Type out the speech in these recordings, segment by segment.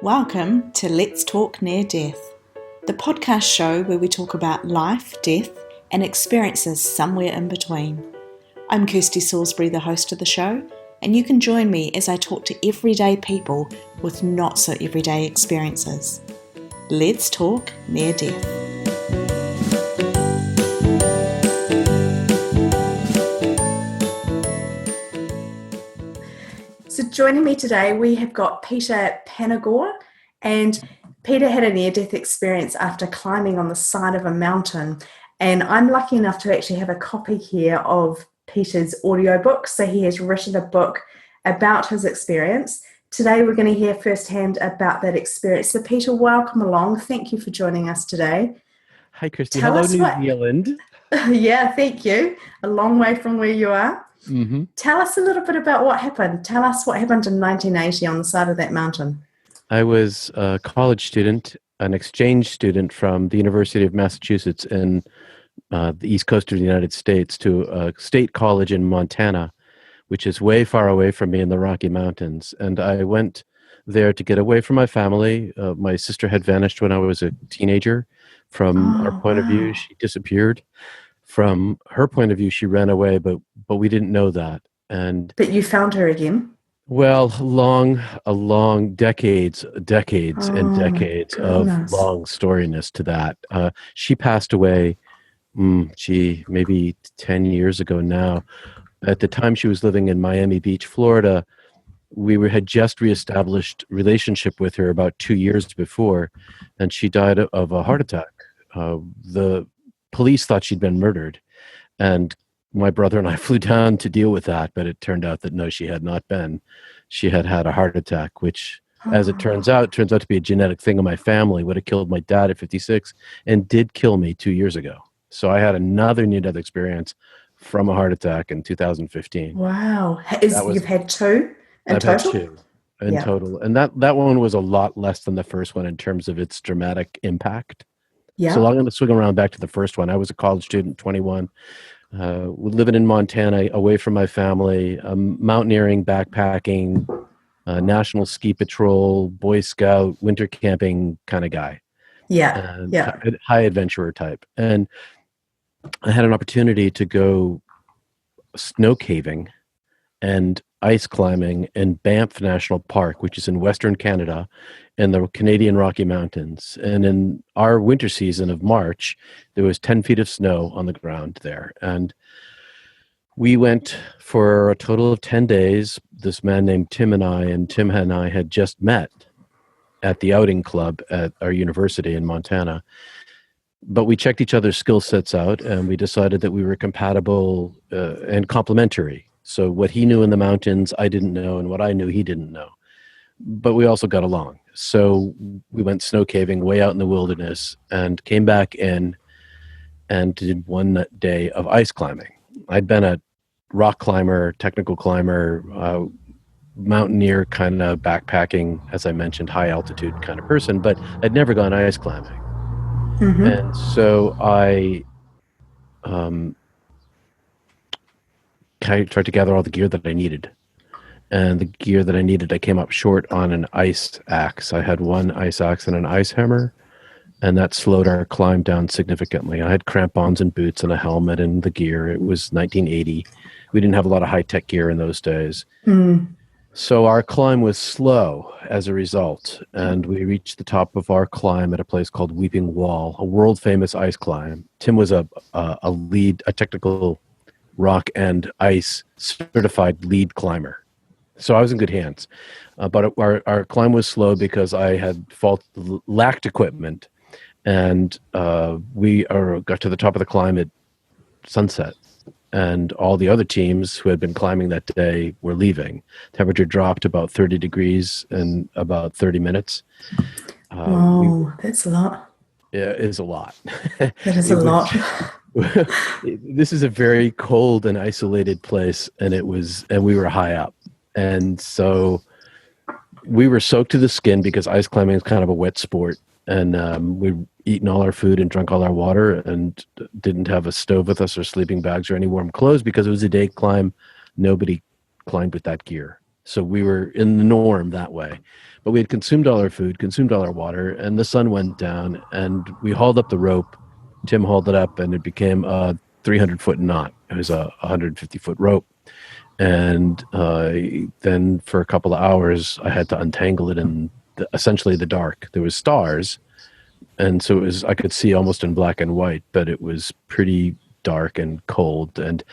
Welcome to Let's Talk Near Death, the podcast show where we talk about life, death, and experiences somewhere in between. I'm Kirsty Salisbury, the host of the show, and you can join me as I talk to everyday people with not so everyday experiences. Let's talk near death. So joining me today, we have got Peter Panagore, and Peter had a near-death experience after climbing on the side of a mountain. And I'm lucky enough to actually have a copy here of Peter's audiobook. So he has written a book about his experience. Today, we're going to hear firsthand about that experience. So Peter, welcome along. Thank you for joining us today. Hi, Kirsty. Hello, New Zealand. Yeah, thank you. A long way from where you are. Mm-hmm. Tell us a little bit about what happened. Tell us what happened in 1980 on the side of that mountain. I was a college student, an exchange student from the University of Massachusetts in the east coast of the United States to a state college in Montana, which is way far away from me in the Rocky Mountains. And I went there to get away from my family. My sister had vanished when I was a teenager. From our point of view, she disappeared. From her point of view, she ran away, but we didn't know that. But you found her again? Well, long decades and decades of long storiness to that. She passed away, maybe 10 years ago now. At the time she was living in Miami Beach, Florida, had just reestablished relationship with her about 2 years before, and she died of a heart attack. The police thought she'd been murdered, and my brother and I flew down to deal with that, but it turned out that no, she had not been. She had had a heart attack, which, as it turns out to be a genetic thing in my family. Would have killed my dad at 56 and did kill me 2 years ago. So I had another near-death experience from a heart attack in 2015. Wow. You've had two in total? I've had two in total. And that one was a lot less than the first one in terms of its dramatic impact. Yeah. So I'm going to swing around back to the first one. I was a college student, 21, living in Montana, away from my family, mountaineering, backpacking, National Ski Patrol, Boy Scout, winter camping kind of guy. Yeah. High adventurer type. And I had an opportunity to go snow caving and ice climbing in Banff National Park, which is in Western Canada in the Canadian Rocky Mountains. And in our winter season of March, there was 10 feet of snow on the ground there. And we went for a total of 10 days. This man named Tim and I had just met at the outing club at our university in Montana. But we checked each other's skill sets out, and we decided that we were compatible and complementary. So what he knew in the mountains, I didn't know, and what I knew, he didn't know. But we also got along. So we went snow caving way out in the wilderness and came back in and did one day of ice climbing. I'd been a rock climber, technical climber, mountaineer, kind of backpacking, as I mentioned, high altitude kind of person, but I'd never gone ice climbing. Mm-hmm. And so I tried to gather all the gear that I needed. And the gear that I needed, I came up short on an ice axe. I had one ice axe and an ice hammer, and that slowed our climb down significantly. I had crampons and boots and a helmet and the gear. It was 1980. We didn't have a lot of high-tech gear in those days. Mm. So our climb was slow as a result, and we reached the top of our climb at a place called Weeping Wall, a world-famous ice climb. Tim was a technical rock and ice certified lead climber. So I was in good hands, but our climb was slow because I had lacked equipment, and we got to the top of the climb at sunset, and all the other teams who had been climbing that day were leaving. Temperature dropped about 30 degrees in about 30 minutes. That's a lot. Yeah, it is a lot. That is a lot. This is a very cold and isolated place, and we were high up. And so we were soaked to the skin because ice climbing is kind of a wet sport. And we'd eaten all our food and drunk all our water and didn't have a stove with us or sleeping bags or any warm clothes because it was a day climb. Nobody climbed with that gear. So we were in the norm that way. But we had consumed all our food, consumed all our water, and the sun went down, and we hauled up the rope. Tim hauled it up, and it became a 300-foot knot. It was a 150-foot rope. And then for a couple of hours, I had to untangle it in essentially the dark. There was stars, and so it was, I could see almost in black and white, but it was pretty dark and cold. And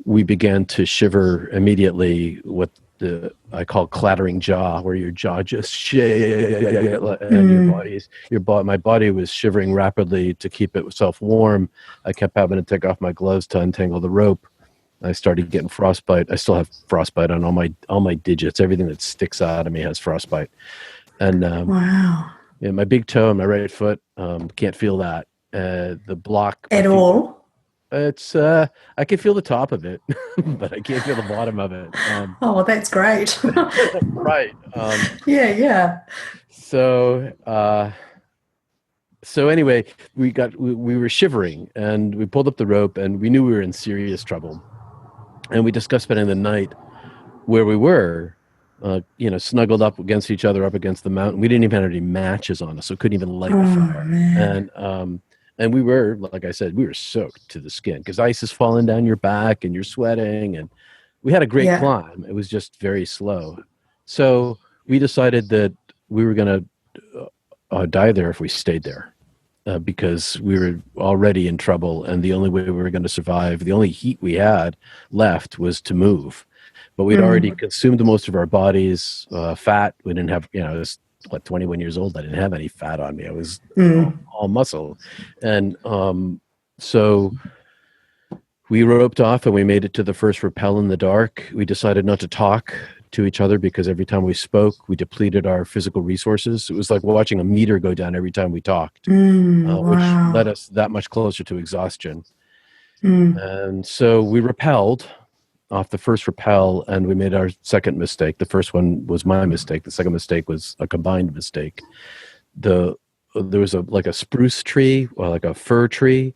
we began to shiver immediately, what I call clattering jaw, where your jaw just shakes, and my body was shivering rapidly to keep itself warm. I kept having to take off my gloves to untangle the rope. I started getting frostbite. I still have frostbite on all my digits. Everything that sticks out of me has frostbite. And wow. Yeah, my big toe and my right foot, can't feel that. The block at all. It's I can feel the top of it, but I can't feel the bottom of it. Oh, that's great. Right. Yeah. So anyway, we were shivering, and we pulled up the rope, and we knew we were in serious trouble. And we discussed spending the night where we were, snuggled up against each other, up against the mountain. We didn't even have any matches on us, so couldn't even light the fire. Man. And we were, like I said, we were soaked to the skin because ice is falling down your back and you're sweating. And we had a great climb. It was just very slow. So we decided that we were going to die there if we stayed there. Because we were already in trouble, and the only way we were going to survive, the only heat we had left was to move. But we'd already consumed most of our body's fat. We didn't have, I was 21 years old. I didn't have any fat on me. I was all muscle. And so we roped off, and we made it to the first rappel in the dark. We decided not to talk to each other because every time we spoke, we depleted our physical resources. It was like watching a meter go down every time we talked, which led us that much closer to exhaustion. And so we rappelled off the first rappel, and we made our second mistake. The first one was my mistake. The second mistake was a combined mistake. There was a spruce tree, or like a fir tree,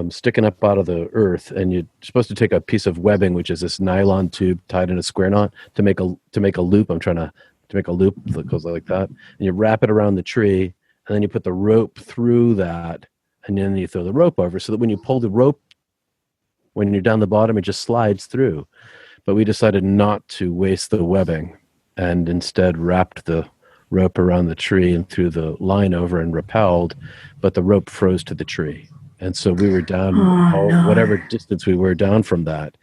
sticking up out of the earth, and you're supposed to take a piece of webbing, which is this nylon tube tied in a square knot, to make a loop. I'm trying to make a loop that goes like that, and you wrap it around the tree, and then you put the rope through that, and then you throw the rope over, so that when you pull the rope, when you're down the bottom, it just slides through. But we decided not to waste the webbing, and instead wrapped the rope around the tree and threw the line over and rappelled, but the rope froze to the tree. And so we were down whatever distance we were down from that.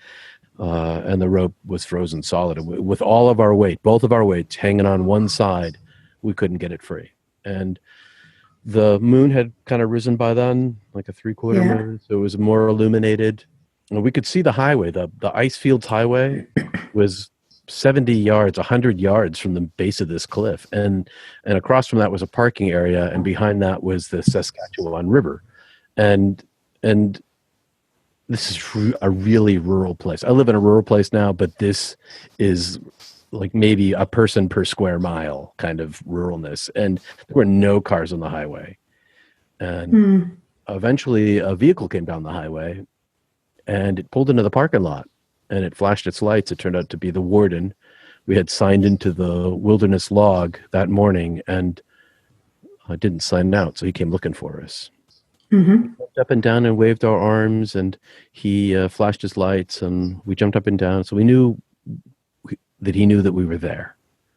And the rope was frozen solid. And with all of our weight, both of our weights hanging on one side, we couldn't get it free. And the moon had kind of risen by then, like a 3/4 moon. So it was more illuminated. And we could see the highway. The ice fields highway was 70 yards, 100 yards from the base of this cliff. And across from that was a parking area. And behind that was the Saskatchewan River. And this is a really rural place. I live in a rural place now, but this is like maybe a person per square mile kind of ruralness. And there were no cars on the highway. And eventually a vehicle came down the highway, and it pulled into the parking lot, and it flashed its lights. It turned out to be the warden. We had signed into the wilderness log that morning, and I didn't sign out, so he came looking for us. He jumped up and down and waved our arms, and he flashed his lights, and we jumped up and down. So we knew that he knew that we were there,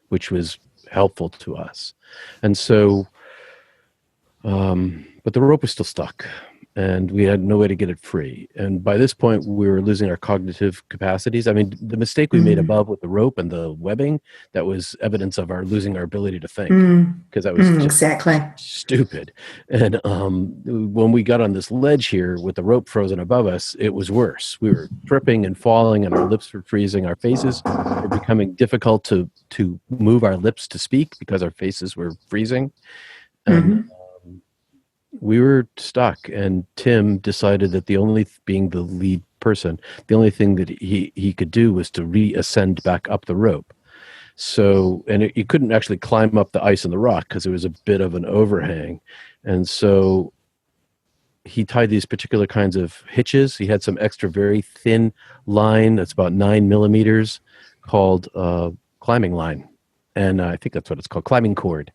which was helpful to us. And so, but the rope was still stuck, and we had no way to get it free. And by this point, we were losing our cognitive capacities. I mean, the mistake we made above with the rope and the webbing, that was evidence of our losing our ability to think, because that was just exactly stupid. And when we got on this ledge here with the rope frozen above us, it was worse. We were tripping and falling, and our lips were freezing. Our faces were becoming difficult to move our lips to speak because our faces were freezing. And we were stuck, and Tim decided that being the lead person, the only thing that he could do was to reascend back up the rope. So, and you couldn't actually climb up the ice and the rock because it was a bit of an overhang. And so he tied these particular kinds of hitches. He had some extra very thin line that's about 9 millimeters called climbing line. And I think that's what it's called, climbing cord.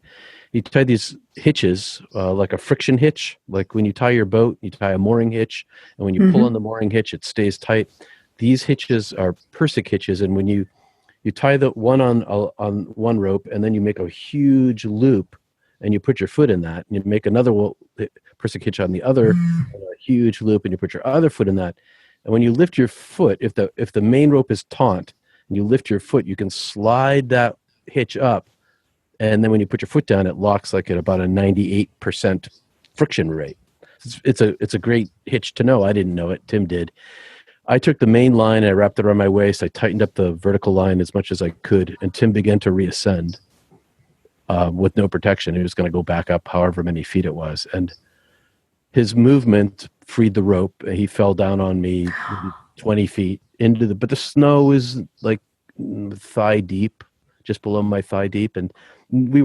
He tied these hitches like a friction hitch, like when you tie your boat, you tie a mooring hitch, and when you pull on the mooring hitch, it stays tight. These hitches are Persic hitches, and when you tie the one on one rope, and then you make a huge loop, and you put your foot in that, and you make another Persic hitch on the other, a huge loop, and you put your other foot in that. And when you lift your foot, if the main rope is taut, and you lift your foot, you can slide that hitch up. And then when you put your foot down, it locks like at about a 98% friction rate. It's a great hitch to know. I didn't know it. Tim did. I took the main line, I wrapped it around my waist. I tightened up the vertical line as much as I could, and Tim began to reascend with no protection. He was going to go back up however many feet it was. And his movement freed the rope, and he fell down on me 20 feet but the snow is like thigh deep, just below my thigh deep. And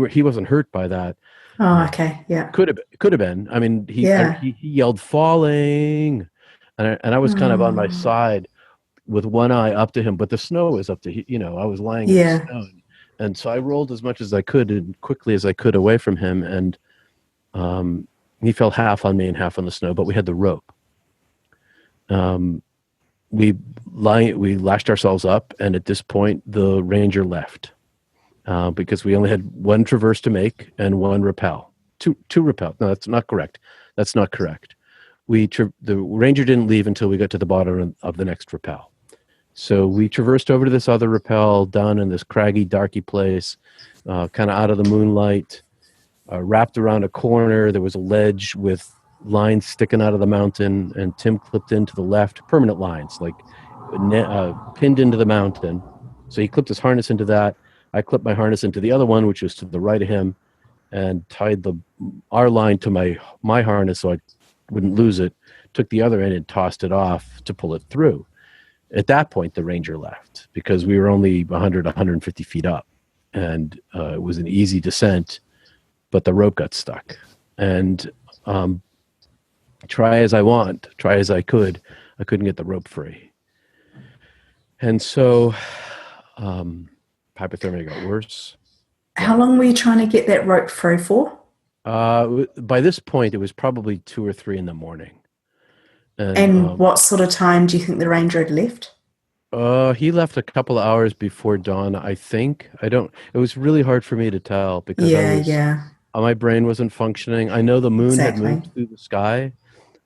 he wasn't hurt by that. Oh, okay. Yeah. Could have been. I mean, he yelled falling, and I was kind of on my side with one eye up to him, but the snow was up to, I was lying in the snow. And so I rolled as much as I could and quickly as I could away from him. And he fell half on me and half on the snow, but we had the rope. We lashed ourselves up, and at this point, the ranger left because we only had one traverse to make and one rappel. Two rappel. No, that's not correct. That's not correct. The ranger didn't leave until we got to the bottom of the next rappel. So we traversed over to this other rappel down in this craggy, darky place, kind of out of the moonlight, wrapped around a corner. There was a ledge with lines sticking out of the mountain, and Tim clipped into the left, permanent lines, like pinned into the mountain. So he clipped his harness into that. I clipped my harness into the other one, which was to the right of him, and tied our line to my harness so I wouldn't lose it, took the other end and tossed it off to pull it through. At that point, the ranger left because we were only 150 feet up, and it was an easy descent, but the rope got stuck. And try as I could, I couldn't get the rope free. And so hypothermia got worse. How long were you trying to get that rope free for? By this point, it was probably 2 or 3 in the morning. And what sort of time do you think the ranger had left? He left a couple of hours before dawn, I think. It was really hard for me to tell because my brain wasn't functioning. I know the moon had moved through the sky.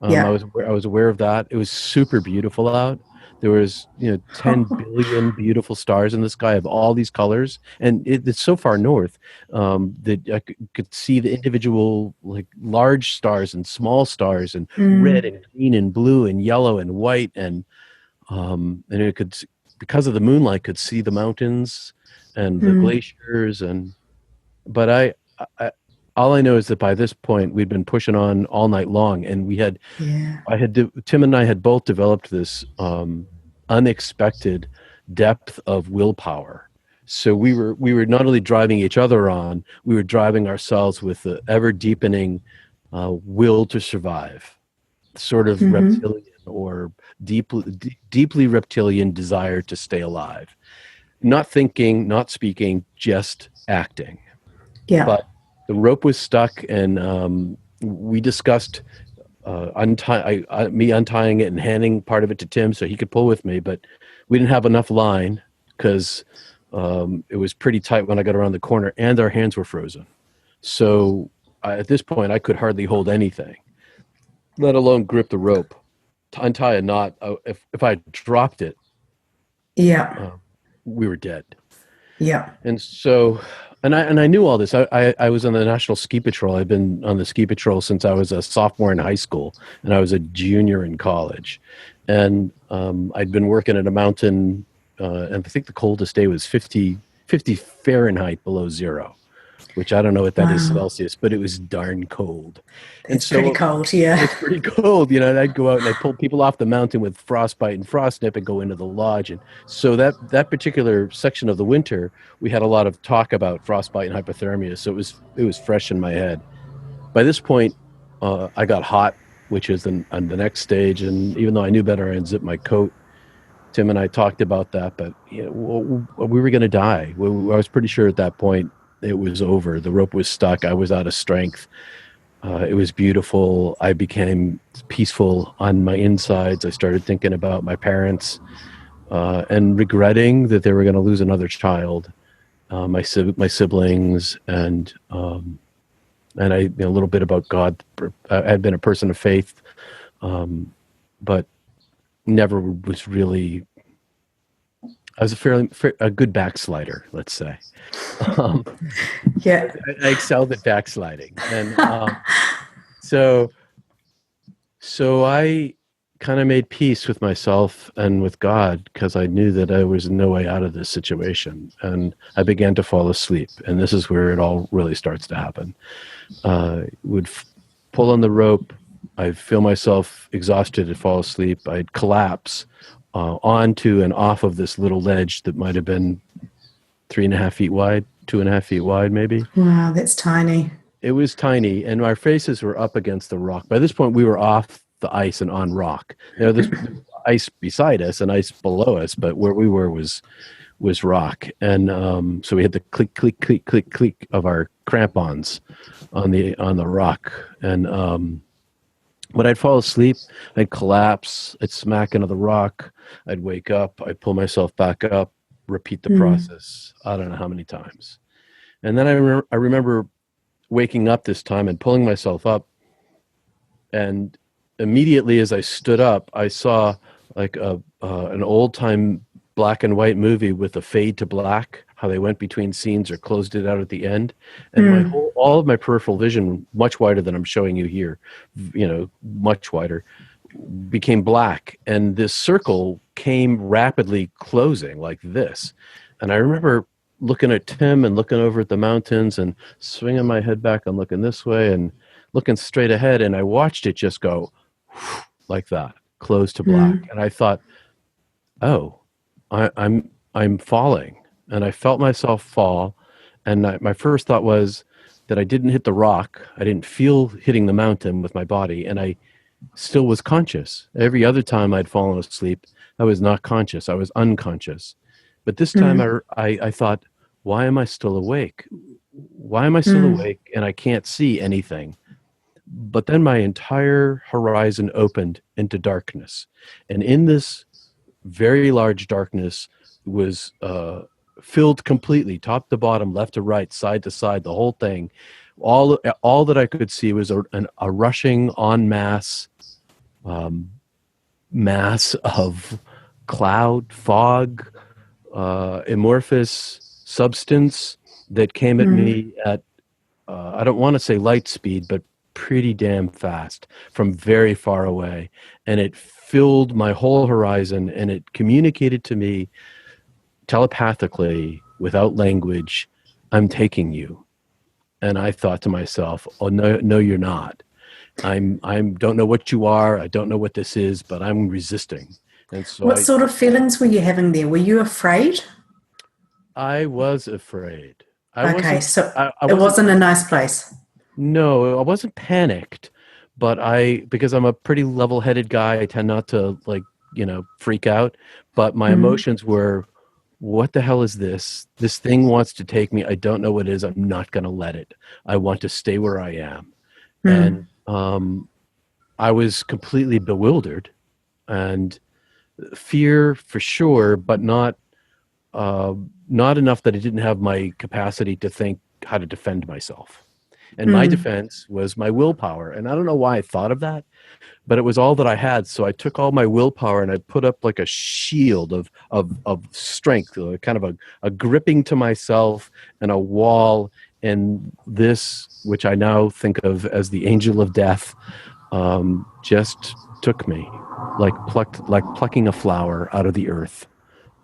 I was aware of that. It was super beautiful out. There was 10 billion beautiful stars in the sky of all these colors, and it's so far north that I could see the individual like large stars and small stars and red and green and blue and yellow and white, and it could, because of the moonlight, could see the mountains and the glaciers. But I all I know is that by this point we'd been pushing on all night long, and Tim and I had both developed this unexpected depth of willpower. So we were not only driving each other on, we were driving ourselves with the ever deepening will to survive, sort of reptilian or deeply reptilian desire to stay alive. Not thinking, not speaking, just acting. Yeah. But the rope was stuck, and we discussed me untying it and handing part of it to Tim so he could pull with me, but we didn't have enough line because it was pretty tight when I got around the corner, and our hands were frozen. So at this point, I could hardly hold anything, let alone grip the rope, untie a knot. If I dropped it, we were dead. Yeah. And so, and I knew all this. I was on the National Ski Patrol. I've been on the ski patrol since I was a sophomore in high school, and I was a junior in college. And I'd been working at a mountain, and I think the coldest day was 50 Fahrenheit below zero. which I don't know what that is Wow. Celsius, but it was darn cold. And It's pretty so cold, yeah. it's pretty cold, you know, and I'd go out and I'd pull people off the mountain with frostbite and frostnip and go into the lodge. And so that particular section of the winter, we had a lot of talk about frostbite and hypothermia. So it was fresh in my head. By this point, I got hot, which is on the next stage. And even though I knew better, I unzipped my coat. Tim and I talked about that, but you know, we were going to die. I was pretty sure at that point it was over. The rope was stuck. I was out of strength. It was beautiful. I became peaceful on my insides. I started thinking about my parents and regretting that they were going to lose another child, my siblings, and a little bit about God. I had been a person of faith, but never was really. I was a good backslider, let's say. Yeah. I excelled at backsliding, and so I kind of made peace with myself and with God because I knew that there was no way out of this situation, and I began to fall asleep. And this is where it all really starts to happen. Would pull on the rope. I'd feel myself exhausted and fall asleep. I'd collapse onto and off of this little ledge that might have been 3.5 feet wide, 2.5 feet wide, maybe. Wow, that's tiny. It was tiny, and our faces were up against the rock. By this point, we were off the ice and on rock. You know, there's ice beside us and ice below us, but where we were was rock. And so we had the click, click, click, click, click of our crampons on the rock. And when I'd fall asleep, I'd collapse, I'd smack into the rock, I'd wake up, I'd pull myself back up, repeat the process. I don't know how many times. And then I remember waking up this time and pulling myself up, and immediately as I stood up, I saw like an old-time black and white movie with a fade to black, how they went between scenes or closed it out at the end. And all of my peripheral vision, much wider than I'm showing you here, you know, much wider, became black. And this circle came rapidly closing like this. And I remember looking at Tim and looking over at the mountains and swinging my head back and looking this way and looking straight ahead. And I watched it just go like that, close to black. And I thought, oh, I'm falling. And I felt myself fall. And my first thought was that I didn't hit the rock. I didn't feel hitting the mountain with my body. And I still was conscious. Every other time I'd fallen asleep, I was not conscious. I was unconscious. But this time I thought, why am I still awake? Why am I still awake and I can't see anything? But then my entire horizon opened into darkness. And in this very large darkness was filled completely, top to bottom, left to right, side to side, the whole thing. All that I could see was a rushing en masse mass of cloud, fog, amorphous substance that came at me at, I don't want to say light speed, but pretty damn fast from very far away. And it filled my whole horizon, and it communicated to me telepathically, without language, I'm taking you. And I thought to myself, oh, no, you're not. I don't know what you are. I don't know what this is, but I'm resisting. And so what sort of feelings were you having there? Were you afraid? I was afraid. It wasn't a nice place. No, I wasn't panicked, but because I'm a pretty level-headed guy, I tend not to freak out. But my emotions were, what the hell is this? This thing wants to take me. I don't know what it is. I'm not going to let it. I want to stay where I am. And I was completely bewildered, and fear for sure, but not enough that I didn't have my capacity to think how to defend myself. And my defense was my willpower. And I don't know why I thought of that, but it was all that I had. So I took all my willpower and I put up like a shield of strength, kind of a gripping to myself and a wall. And this, which I now think of as the angel of death, just took me like plucking a flower out of the earth.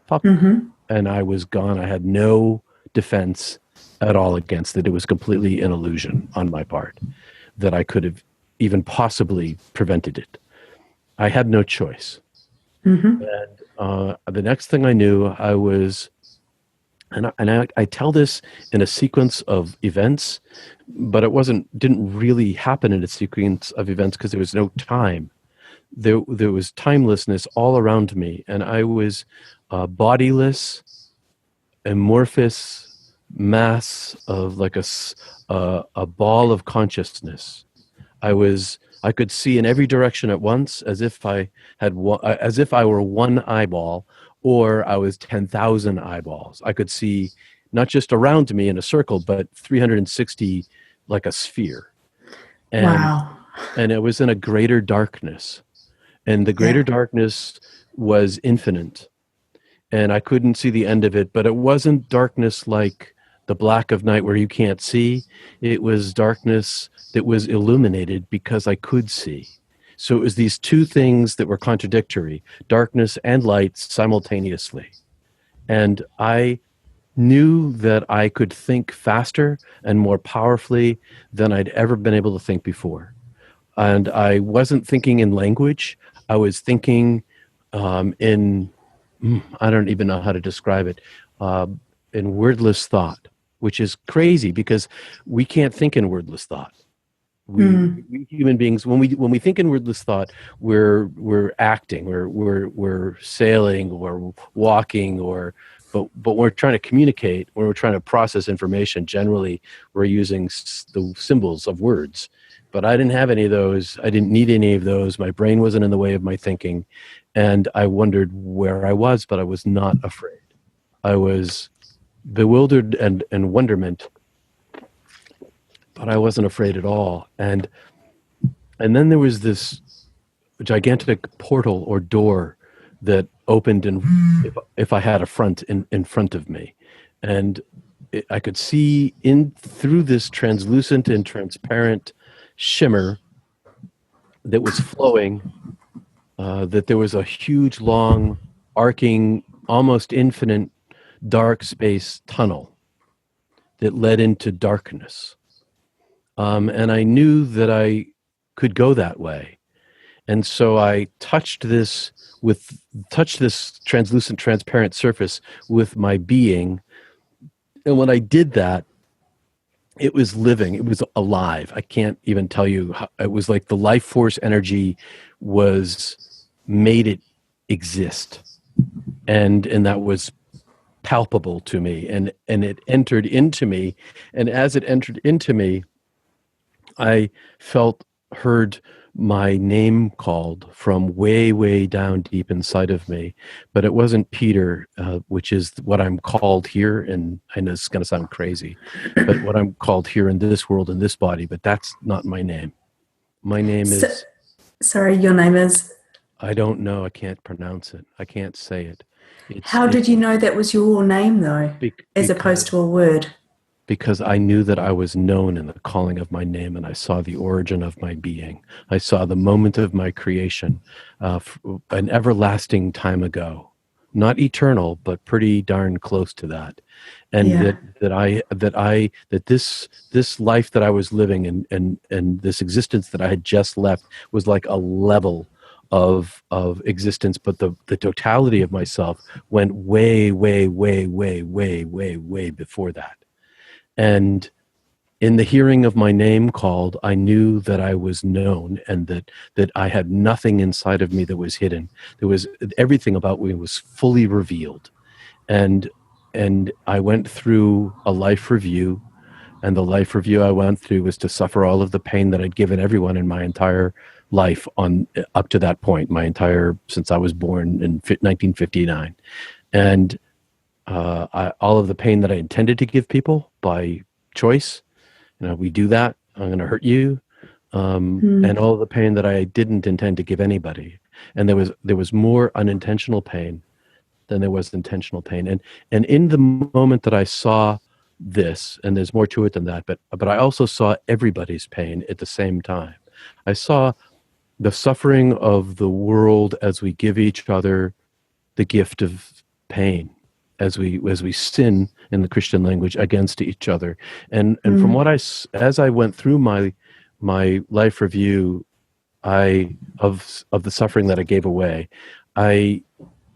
Pop. And I was gone. I had no defense. at all against it. It was completely an illusion on my part that I could have even possibly prevented it. I had no choice. Mm-hmm. And the next thing I knew, I was, I tell this in a sequence of events, but didn't really happen in a sequence of events because there was no time. There was timelessness all around me, and I was bodiless, amorphous mass of like a ball of consciousness. I could see in every direction at once, as if as if I were one eyeball, or I was 10,000 eyeballs. I could see not just around me in a circle, but 360 like a sphere. And Wow. and it was in a greater darkness. And the greater darkness was infinite. And I couldn't see the end of it, but it wasn't darkness like the black of night where you can't see. It was darkness that was illuminated because I could see. So it was these two things that were contradictory, darkness and light simultaneously. And I knew that I could think faster and more powerfully than I'd ever been able to think before. And I wasn't thinking in language. I was thinking in, I don't even know how to describe it, in wordless thought, which is crazy because we can't think in wordless thought. We human beings, when we think in wordless thought, we're acting, we're sailing, or walking, but we're trying to communicate. When we're trying to process information, generally we're using the symbols of words. But I didn't have any of those. I didn't need any of those. My brain wasn't in the way of my thinking. And I wondered where I was, but I was not afraid. I was bewildered and wonderment, but I wasn't afraid at all. And then there was this gigantic portal or door that opened, and if I had a front in front of me. And I could see in through this translucent and transparent shimmer that was flowing, that there was a huge, long, arcing, almost infinite dark space tunnel that led into darkness. And I knew that I could go that way. And so I touched this translucent, transparent surface with my being. And when I did that, it was living. It was alive. I can't even tell you how, it was like the life force energy made it exist. And that was palpable to me. And it entered into me. And as it entered into me, I heard my name called from way, way down deep inside of me. But it wasn't Peter, which is what I'm called here. And I know it's going to sound crazy, but what I'm called here in this world, in this body, but that's not my name. My name is... Sorry, your name is? I don't know. I can't pronounce it. I can't say it. How did you know that was your name, though, as opposed to a word? Because I knew that I was known in the calling of my name, and I saw the origin of my being. I saw the moment of my creation, an everlasting time ago, not eternal, but pretty darn close to that. And that this life that I was living and this existence that I had just left was like a level of existence, but the totality of myself went way, way, way, way, way, way, way before that. And in the hearing of my name called, I knew that I was known, and that I had nothing inside of me that was hidden. There was everything about me was fully revealed. And I went through a life review, and the life review I went through was to suffer all of the pain that I'd given everyone in my entire life up to that point, since I was born in 1959. And all of the pain that I intended to give people by choice, we do that, I'm going to hurt you, and all of the pain that I didn't intend to give anybody. And there was more unintentional pain than there was intentional pain. And in the moment that I saw this, and there's more to it than that, but I also saw everybody's pain at the same time. I saw the suffering of the world as we give each other the gift of pain. as we sin in the Christian language against each other. And from what as I went through my life review, of the suffering that I gave away, I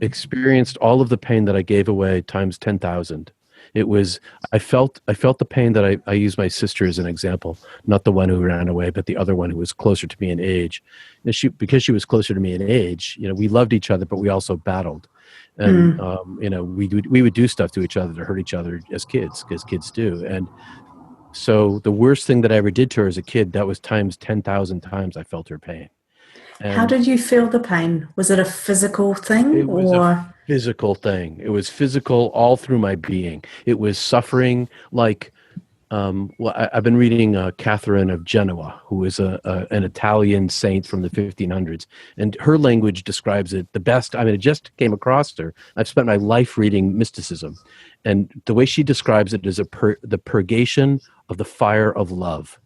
experienced all of the pain that I gave away times 10,000. It was, I felt the pain that I use my sister as an example, not the one who ran away, but the other one who was closer to me in age. And because she was closer to me in age, we loved each other, but we also battled. And, we would do stuff to each other to hurt each other as kids, because kids do. And so the worst thing that I ever did to her as a kid, that was times 10,000 times I felt her pain. And how did you feel the pain? Was it a physical thing? it was a physical thing. It was physical all through my being. It was suffering like, I've been reading Catherine of Genoa, who is an Italian saint from the 1500s, and her language describes it the best. I mean, it just came across her. I've spent my life reading mysticism, and the way she describes it is the purgation of the fire of love.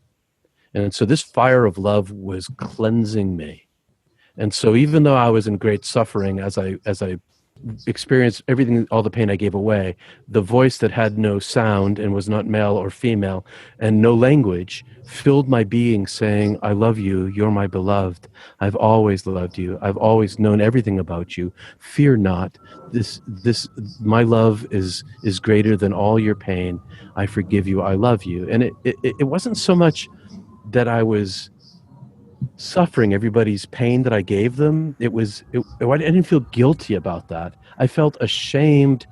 And so this fire of love was cleansing me. And so even though I was in great suffering as I experienced everything, all the pain I gave away, the voice that had no sound and was not male or female and no language filled my being, saying, I love you, you're my beloved. I've always loved you. I've always known everything about you. Fear not. This my love is greater than all your pain. I forgive you. I love you. And it wasn't so much that I was suffering everybody's pain that I gave them. I didn't feel guilty about that. I felt ashamed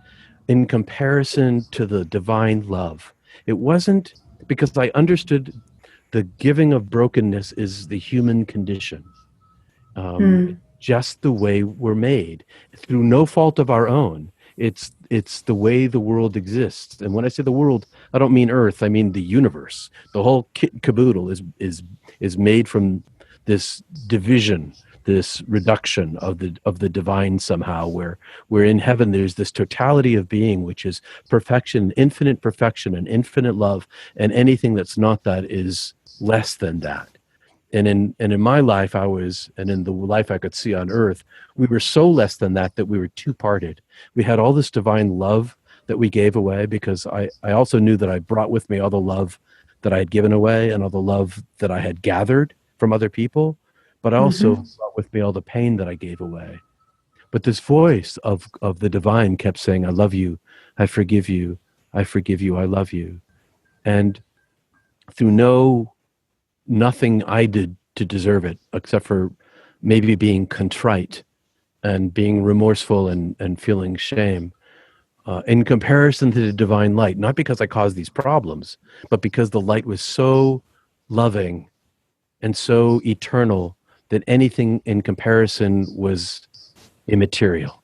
in comparison to the divine love. It wasn't because I understood the giving of brokenness is the human condition. Just the way we're made through no fault of our own. It's the way the world exists. And when I say the world, I don't mean Earth, I mean the universe. The whole kit and caboodle is made from this division, this reduction of the divine somehow, where in heaven there's this totality of being, which is perfection, infinite perfection and infinite love, and anything that's not that is less than that. And in my life and in the life I could see on earth, we were so less than that we were two-parted. We had all this divine love that we gave away, because I also knew that I brought with me all the love that I had given away and all the love that I had gathered from other people, but I also brought with me all the pain that I gave away. But this voice of the divine kept saying, I love you, I forgive you, I forgive you, I love you. And through nothing I did to deserve it, except for maybe being contrite and being remorseful and feeling shame, in comparison to the divine light, not because I caused these problems, but because the light was so loving and so eternal that anything in comparison was immaterial.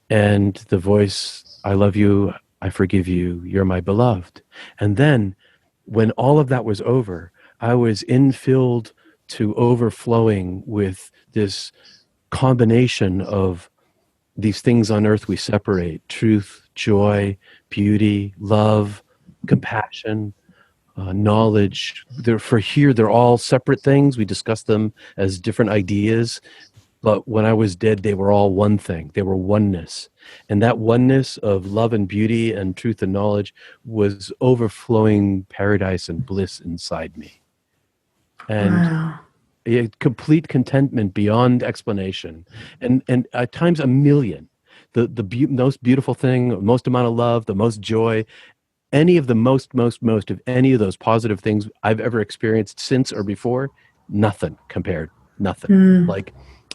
And the voice, I love you, I forgive you, you're my beloved. And then when all of that was over, I was infilled to overflowing with this combination of these things on earth we separate: truth, joy, beauty, love, compassion, knowledge. They're all separate things. We discuss them as different ideas, but when I was dead, they were all one thing. They were oneness. And that oneness of love and beauty and truth and knowledge was overflowing paradise and bliss inside me. And a complete contentment beyond explanation. And at times a million. The most beautiful thing, the most amount of love, the most joy, any of the most of any of those positive things I've ever experienced since or before, nothing.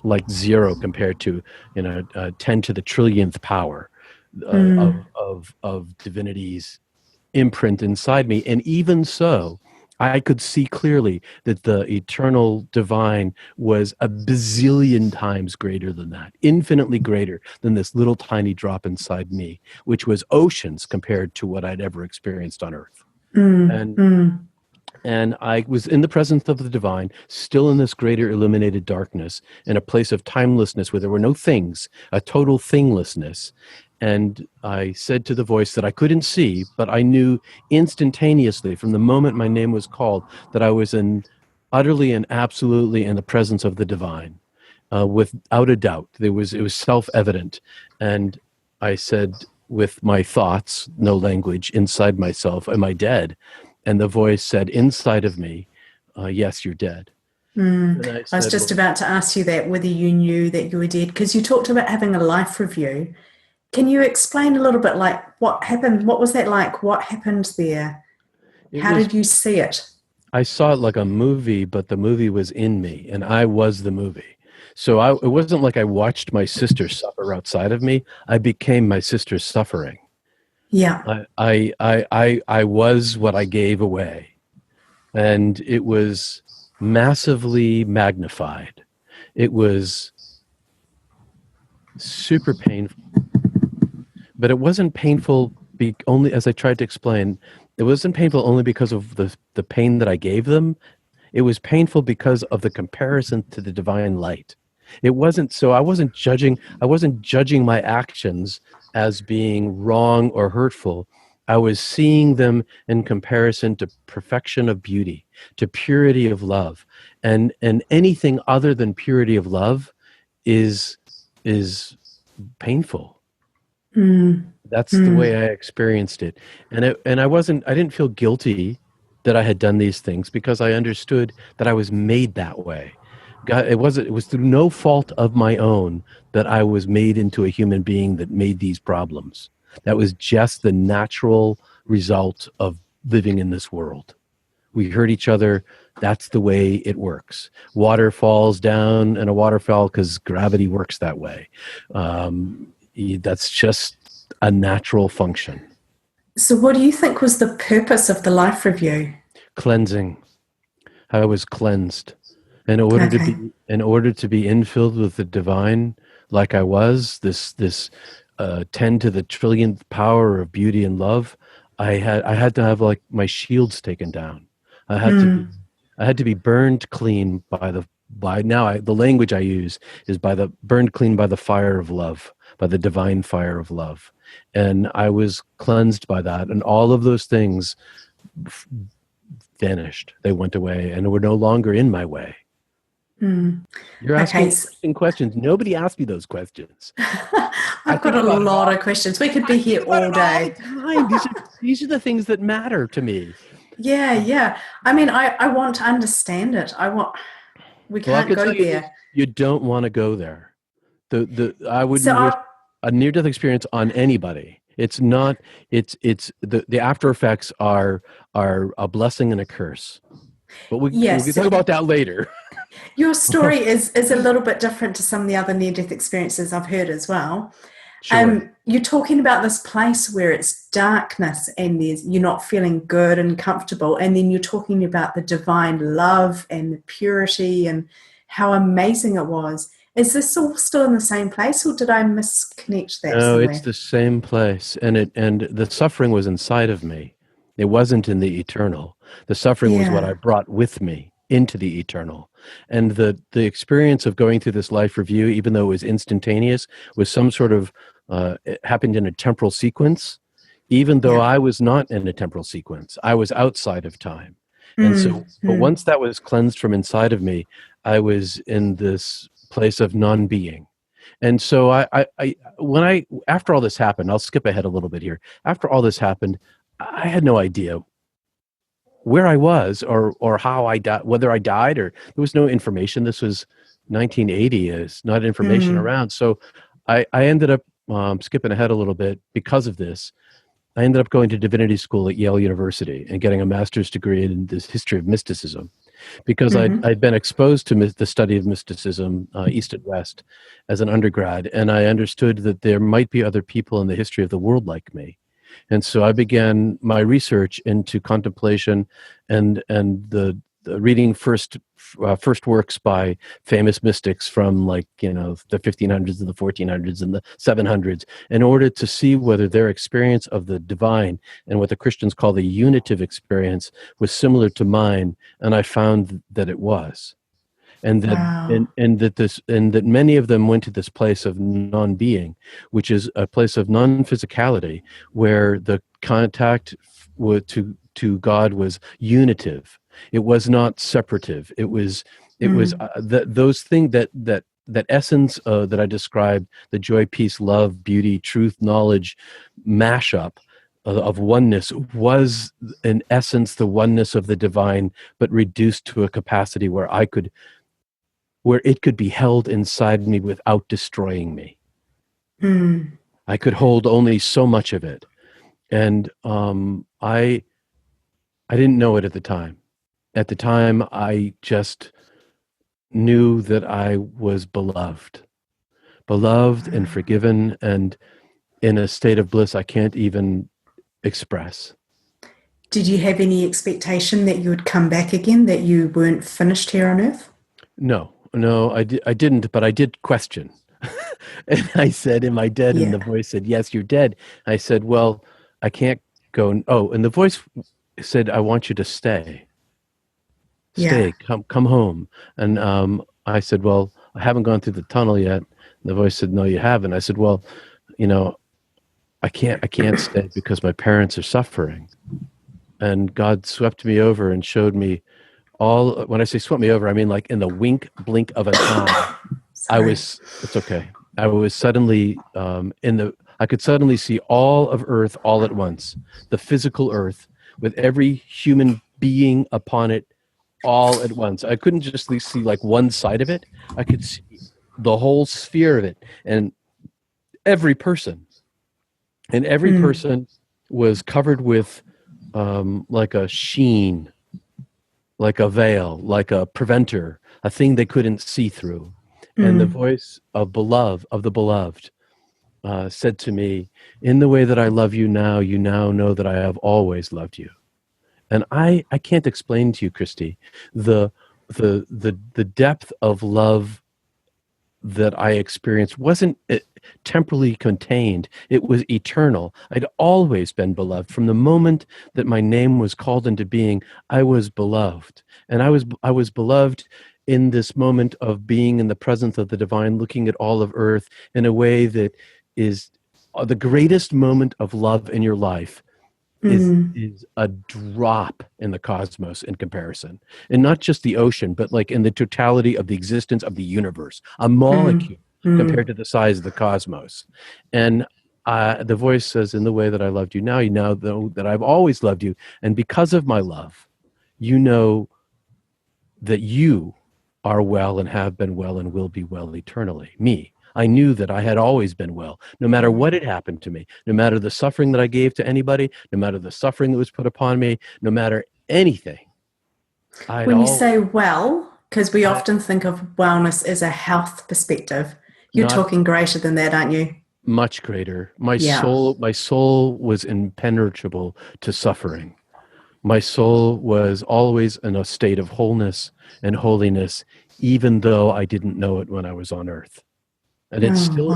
Like zero compared to 10 to the trillionth power of divinity's imprint inside me. And even so, I could see clearly that the eternal divine was a bazillion times greater than that, infinitely greater than this little tiny drop inside me, which was oceans compared to what I'd ever experienced on earth. And I was in the presence of the divine, still in this greater illuminated darkness, in a place of timelessness where there were no things, a total thinglessness. And I said to the voice that I couldn't see, but I knew instantaneously from the moment my name was called that I was utterly and absolutely in the presence of the divine, without a doubt. It was self-evident. And I said, with my thoughts, no language, inside myself, am I dead? And the voice said inside of me, yes, you're dead. And I was just about to ask you that, whether you knew that you were dead, because you talked about having a life review. Can you explain a little bit, like, what happened? What was that like? What happened there? How did you see it? I saw it like a movie, but the movie was in me, and I was the movie. So it wasn't like I watched my sister suffer outside of me. I became my sister's suffering. Yeah. I was what I gave away, and it was massively magnified. It was super painful, but it wasn't painful only, as I tried to explain, it wasn't painful only because of the pain that I gave them. It was painful because of the comparison to the divine light. It wasn't, so I wasn't judging my actions as being wrong or hurtful. I was seeing them in comparison to perfection of beauty, to purity of love. And anything other than purity of love is painful. That's the way I experienced it. And I didn't feel guilty that I had done these things, because I understood that I was made that way. God, it was through no fault of my own that I was made into a human being that made these problems. That was just the natural result of living in this world. We hurt each other. That's the way it works. Water falls down in a waterfall because gravity works that way. That's just a natural function. So what do you think was the purpose of the life review? Cleansing. I was cleansed. In order to be infilled with the divine, like I was, this 10 to the trillionth power of beauty and love, I had to have, like, my shields taken down. I had to be burned clean the language I use is burned clean by the fire of love, by the divine fire of love. And I was cleansed by that, and all of those things vanished. They went away and were no longer in my way. You're asking interesting questions. Nobody asked me those questions. I've got a lot of questions. We could be here all day. These are the things that matter to me. Yeah. I mean, I want to understand it. We can't go there. You don't want to go there. I wouldn't wish a near-death experience on anybody. It's not. It's the after effects are a blessing and a curse. But we can talk about that later. Your story is a little bit different to some of the other near-death experiences I've heard as well. Sure. You're talking about this place where it's darkness and you're not feeling good and comfortable, and then you're talking about the divine love and the purity and how amazing it was. Is this all still in the same place, or did I misconnect that? No, it's the same place, and the suffering was inside of me. It wasn't in the eternal. The suffering was what I brought with me into the eternal. And the experience of going through this life review, even though it was instantaneous, was some sort of, it happened in a temporal sequence, even though I was not in a temporal sequence. I was outside of time. And but once that was cleansed from inside of me, I was in this place of non-being. And so after all this happened, I'll skip ahead a little bit here. After all this happened, I had no idea where I was or how I died, whether I died, or there was no information. This was 1980. There's not information around. So I ended up skipping ahead a little bit because of this. I ended up going to Divinity School at Yale University and getting a master's degree in this history of mysticism, because I'd been exposed to the study of mysticism, East and West, as an undergrad, and I understood that there might be other people in the history of the world like me. And so I began my research into contemplation and the reading first works by famous mystics from, like, the 1500s and the 1400s and the 700s, in order to see whether their experience of the divine and what the Christians call the unitive experience was similar to mine. And I found that it was. And that and that many of them went to this place of non-being, which is a place of non-physicality, where the contact to God was unitive. It was not separative. It was those things that that essence that I described, the joy, peace, love, beauty, truth, knowledge mashup of oneness, was in essence the oneness of the divine, but reduced to a capacity where it could be held inside me without destroying me. I could hold only so much of it. And I didn't know it at the time. At the time, I just knew that I was beloved and forgiven, and in a state of bliss I can't even express. Did you have any expectation that you would come back again, that you weren't finished here on earth? No, I didn't, but I did question. And I said, am I dead? Yeah. And the voice said, yes, you're dead. I said, well, I can't go. Oh, and the voice said, I want you to stay. Stay, come home. And I said, well, I haven't gone through the tunnel yet. And the voice said, no, you haven't. I said, well, I can't stay because my parents are suffering. And God swept me over and showed me all. When I say swept me over, I mean like in the blink of an eye. It's okay. I was suddenly I could suddenly see all of Earth all at once, the physical Earth with every human being upon it all at once. I couldn't just see like one side of it. I could see the whole sphere of it, and every person. And every person was covered with like a sheen, like a veil, like a preventer, a thing they couldn't see through. And the voice of the beloved said to me, in the way that I love you now know that I have always loved you. And I can't explain to you, Christy, the depth of love that I experienced wasn't temporally contained. It was eternal. I'd always been beloved. From the moment that my name was called into being, I was beloved. And I was beloved in this moment of being in the presence of the divine, looking at all of Earth in a way that is the greatest moment of love in your life. Is a drop in the cosmos in comparison. And not just the ocean, but like in the totality of the existence of the universe, a molecule compared to the size of the cosmos. And the voice says, in the way that I loved you now, you know that I've always loved you. And because of my love, you know that you are well and have been well and will be well eternally. Me. I knew that I had always been well, no matter what had happened to me, no matter the suffering that I gave to anybody, no matter the suffering that was put upon me, no matter anything. When you say well, because we often think of wellness as a health perspective, you're talking greater than that, aren't you? Much greater. My soul was impenetrable to suffering. My soul was always in a state of wholeness and holiness, even though I didn't know it when I was on earth. And it still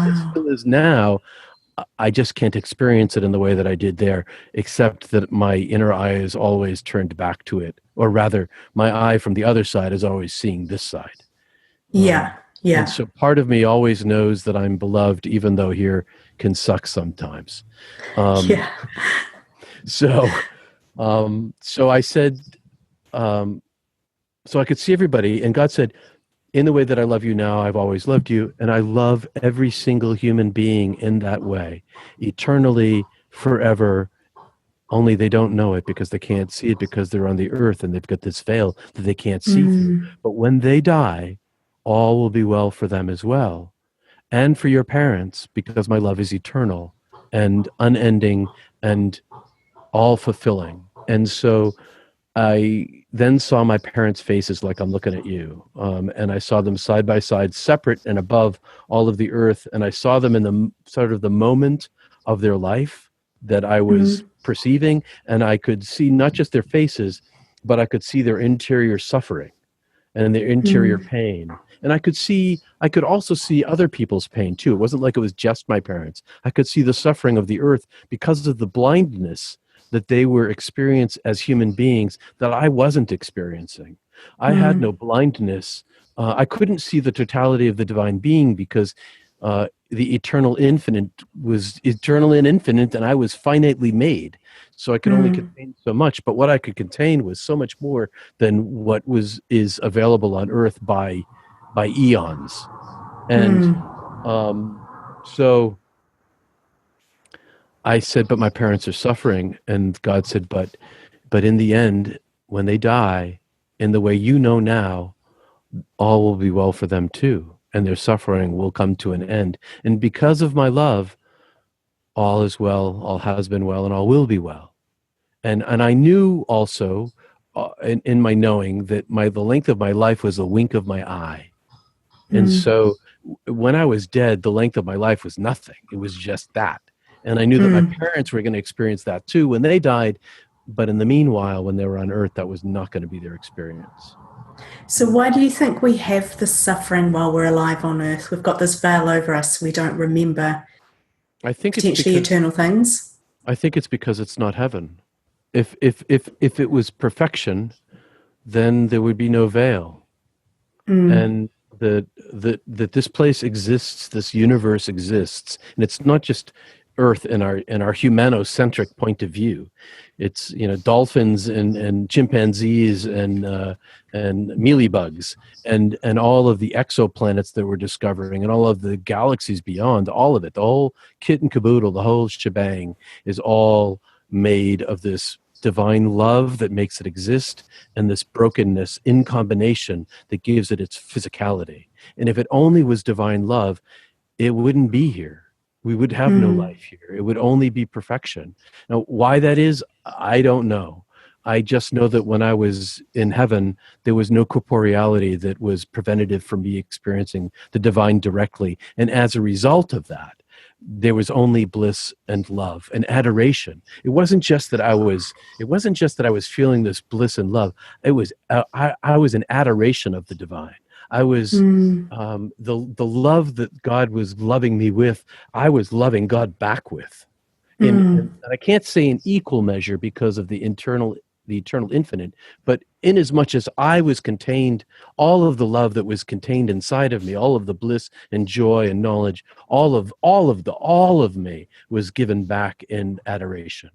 is now. I just can't experience it in the way that I did there, except that my inner eye is always turned back to it. Or rather, my eye from the other side is always seeing this side. And so part of me always knows that I'm beloved, even though here can suck sometimes. So I said, so I could see everybody, and God said, in the way that I love you now, I've always loved you, and I love every single human being in that way, eternally, forever, only they don't know it because they can't see it because they're on the earth and they've got this veil that they can't see through. But when they die, all will be well for them as well, and for your parents, because my love is eternal and unending and all-fulfilling. And so I then saw my parents' faces like I'm looking at you. And I saw them side by side, separate and above all of the earth. And I saw them in the sort of the moment of their life that I was perceiving. And I could see not just their faces, but I could see their interior suffering and their interior pain. And I could also see other people's pain too. It wasn't like it was just my parents. I could see the suffering of the earth because of the blindness that they were experienced as human beings that I wasn't experiencing. I had no blindness. I couldn't see the totality of the divine being because the eternal infinite was eternal and infinite, and I was finitely made. So I could only contain so much, but what I could contain was so much more than what is available on earth by eons. And so I said, but my parents are suffering. And God said, but in the end, when they die, in the way you know now, all will be well for them too. And their suffering will come to an end. And because of my love, all is well, all has been well, and all will be well. And I knew also in my knowing that the length of my life was a wink of my eye. And so when I was dead, the length of my life was nothing. It was just that. And I knew that my parents were going to experience that too when they died. But in the meanwhile, when they were on earth, that was not going to be their experience. So why do you think we have this suffering while we're alive on earth? We've got this veil over us. We don't remember potentially eternal things. I think it's because it's not heaven. If it was perfection, then there would be no veil. And that this place exists, this universe exists, and it's not just Earth in our humanocentric point of view. It's dolphins and chimpanzees and mealybugs and all of the exoplanets that we're discovering and all of the galaxies beyond. All of it, the whole kit and caboodle, the whole shebang is all made of this divine love that makes it exist, and this brokenness in combination that gives it its physicality. And if it only was divine love, it wouldn't be here. We would have no life here. It would only be perfection. Now, why that is, I don't know. I just know that when I was in heaven, there was no corporeality that was preventative from me experiencing the divine directly. And as a result of that, there was only bliss and love and adoration. It wasn't just that I was feeling this bliss and love. It was I was in adoration of the divine. I was the love that God was loving me with. I was loving God back with. And I can't say in equal measure because of the eternal infinite, but in as much as I was contained, all of the love that was contained inside of me, all of the bliss and joy and knowledge, all of me was given back in adoration.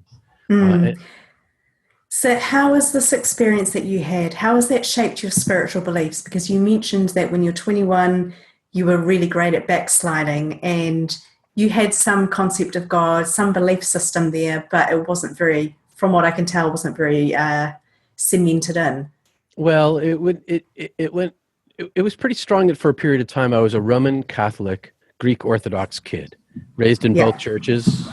So how is this experience that you had, how has that shaped your spiritual beliefs? Because you mentioned that when you're 21, you were really great at backsliding and you had some concept of God, some belief system there, but it wasn't very, from what I can tell, wasn't very cemented in. Well, it was pretty strong for a period of time. I was a Roman Catholic, Greek Orthodox kid, raised in both churches,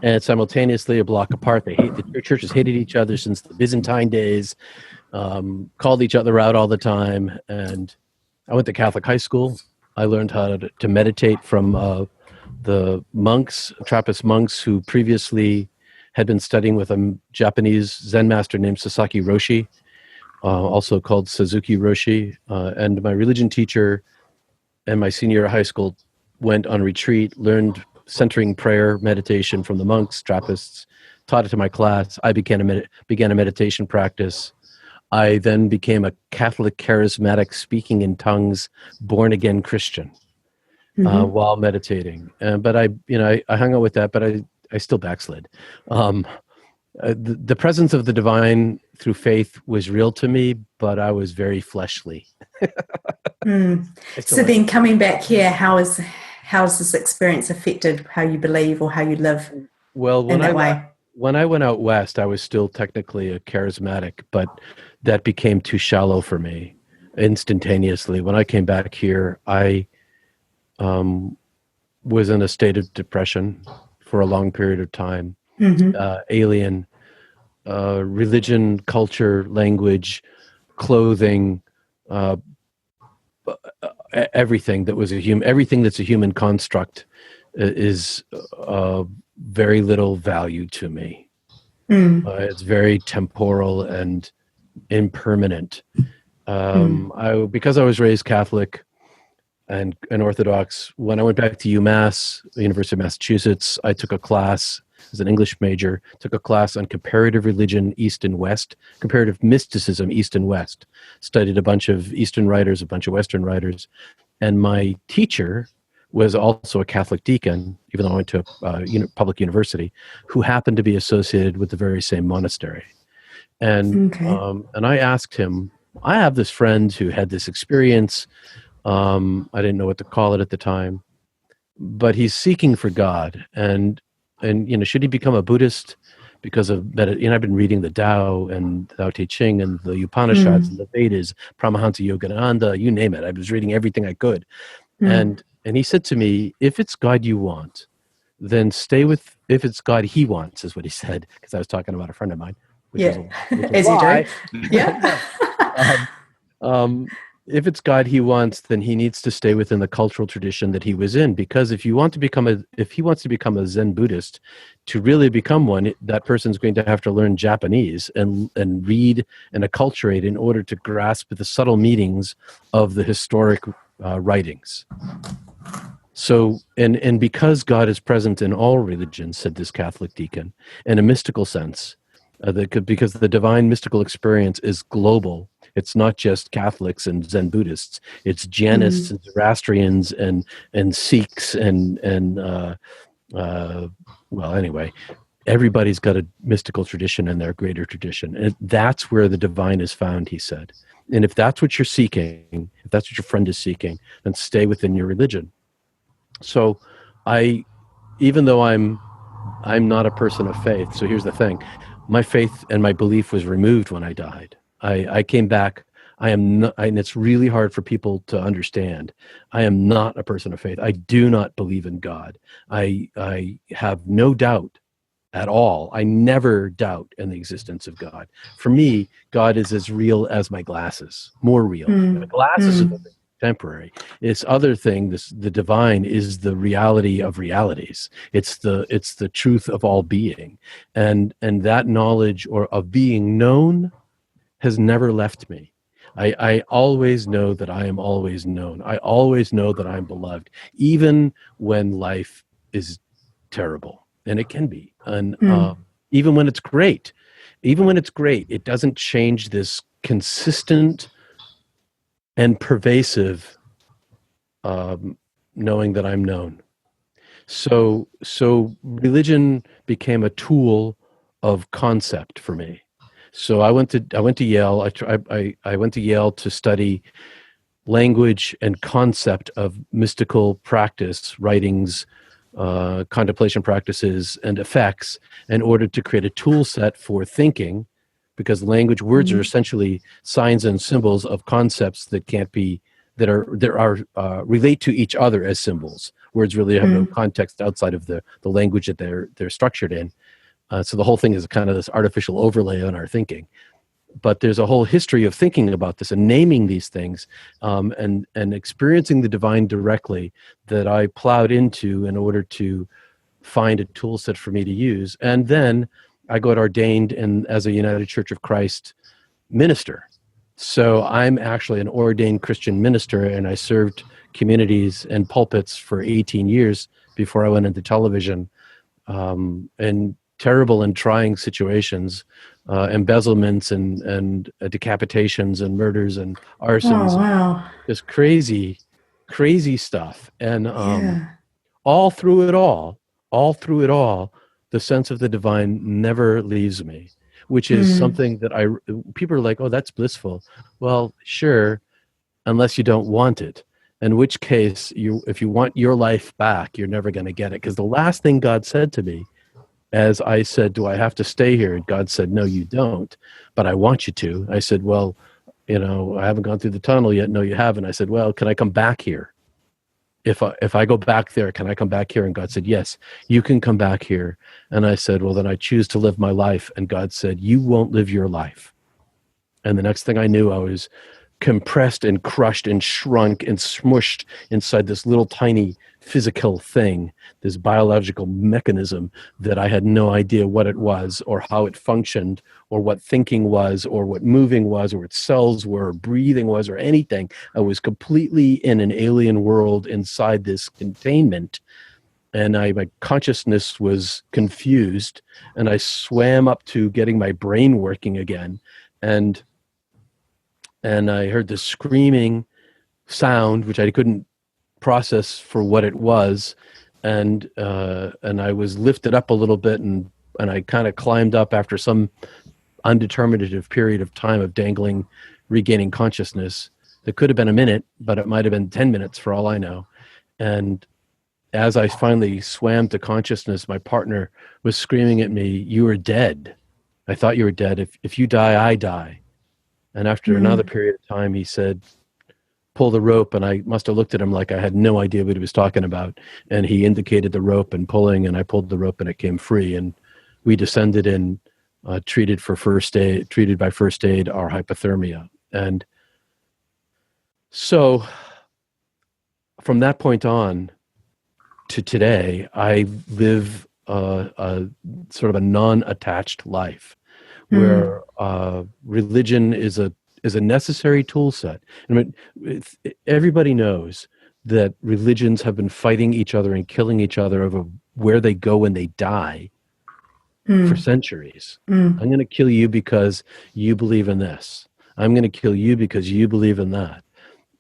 and simultaneously a block apart. The churches hated each other since the Byzantine days, called each other out all the time. And I went to Catholic high school. I learned how to meditate from the monks, Trappist monks, who previously had been studying with a Japanese Zen master named Sasaki Roshi, also called Suzuki Roshi. And my religion teacher and my senior year of high school went on retreat, learned centering prayer meditation from the monks, Trappists, taught it to my class. I began a meditation practice. I then became a Catholic charismatic speaking in tongues, born again Christian while meditating. But I hung out with that, but I still backslid. The presence of the divine through faith was real to me, but I was very fleshly. So then coming back here, how has this experience affected how you believe or how you live? Well, when I went out west, I was still technically a charismatic, but that became too shallow for me instantaneously. When I came back here, I was in a state of depression for a long period of time. Alien religion, culture, language, clothing, everything that was everything that's a human construct is very little value to me. It's very temporal and impermanent. Because I was raised Catholic and Orthodox, when I went back to UMass, the University of Massachusetts, I took a class as an English major, took a class on comparative religion, East and West, comparative mysticism, East and West, studied a bunch of Eastern writers, a bunch of Western writers. And my teacher was also a Catholic deacon, even though I went to a public university, who happened to be associated with the very same monastery. And I asked him, I have this friend who had this experience. I didn't know what to call it at the time, but he's seeking for God. And should he become a Buddhist because of that? I've been reading the Tao and Tao Te Ching and the Upanishads and the Vedas, Paramahansa Yogananda, you name it. I was reading everything I could. And he said to me, if it's God you want, then stay with, if it's God he wants, is what he said, because I was talking about a friend of mine. Which is as why. you do. Yeah. If it's God he wants, then he needs to stay within the cultural tradition that he was in. Because if he wants to become a Zen Buddhist, to really become one, that person's going to have to learn Japanese and read and acculturate in order to grasp the subtle meanings of the historic writings. So, and because God is present in all religions, said this Catholic deacon, in a mystical sense, because the divine mystical experience is global. It's not just Catholics and Zen Buddhists. It's Jainists and Zoroastrians and Sikhs well, anyway, everybody's got a mystical tradition and their greater tradition. And that's where the divine is found, he said. And if that's what you're seeking, if that's what your friend is seeking, then stay within your religion. So even though I'm not a person of faith, so here's the thing. My faith and my belief was removed when I died. I came back. I am not, and it's really hard for people to understand. I am not a person of faith. I do not believe in God. I have no doubt at all. I never doubt in the existence of God. For me, God is as real as my glasses, more real. My glasses are temporary. This other thing, the divine, is the reality of realities. It's the truth of all being, and that knowledge or of being known has never left me. I always know that I am always known. I always know that I'm beloved, even when life is terrible, and it can be. And even when it's great, it doesn't change this consistent and pervasive knowing that I'm known. So religion became a tool of concept for me. So I went to Yale. I went to Yale to study language and concept of mystical practice, writings, contemplation practices, and effects, in order to create a tool set for thinking, because language, words are essentially signs and symbols of concepts that can't be, that are relate to each other as symbols. Words really have no context outside of the language that they're structured in. So the whole thing is kind of this artificial overlay on our thinking. But there's a whole history of thinking about this and naming these things, and experiencing the divine directly, that I plowed into in order to find a tool set for me to use. And then I got ordained as a United Church of Christ minister. So I'm actually an ordained Christian minister, and I served communities and pulpits for 18 years before I went into television, and terrible and trying situations, embezzlements and decapitations and murders and arsons. Oh, wow. Just crazy stuff. And all through it all, the sense of the divine never leaves me, which is something that people are like, oh, that's blissful. Well, sure, unless you don't want it. In which case, if you want your life back, you're never going to get it. Because the last thing God said to me, as I said, do I have to stay here? And God said, no, you don't, but I want you to. I said, well, I haven't gone through the tunnel yet. No, you haven't. I said, well, can I come back here? If I go back there, can I come back here? And God said, yes, you can come back here. And I said, well, then I choose to live my life. And God said, you won't live your life. And the next thing I knew, I was compressed and crushed and shrunk and smushed inside this little tiny physical thing, this biological mechanism that I had no idea what it was or how it functioned or what thinking was or what moving was or what cells were or breathing was or anything. I was completely in an alien world inside this containment, and my consciousness was confused, and I swam up to getting my brain working again, and I heard this screaming sound, which I couldn't process for what it was, and I was lifted up a little bit, and I kind of climbed up after some undeterminative period of time of dangling, regaining consciousness, It could have been a minute, but it might have been 10 minutes for all I know. And as I finally swam to consciousness, my partner was screaming at me, "You are dead. I thought you were dead. If you die, I die." And after another period of time, he said, "Pull the rope." And I must have looked at him like I had no idea what he was talking about. And he indicated the rope and pulling, and I pulled the rope and it came free. And we descended in, treated by first aid, our hypothermia. And so from that point on to today, I live a sort of a non-attached life where religion is a necessary tool set. I mean, everybody knows that religions have been fighting each other and killing each other over where they go when they die for centuries. I'm going to kill you because you believe in this. I'm going to kill you because you believe in that.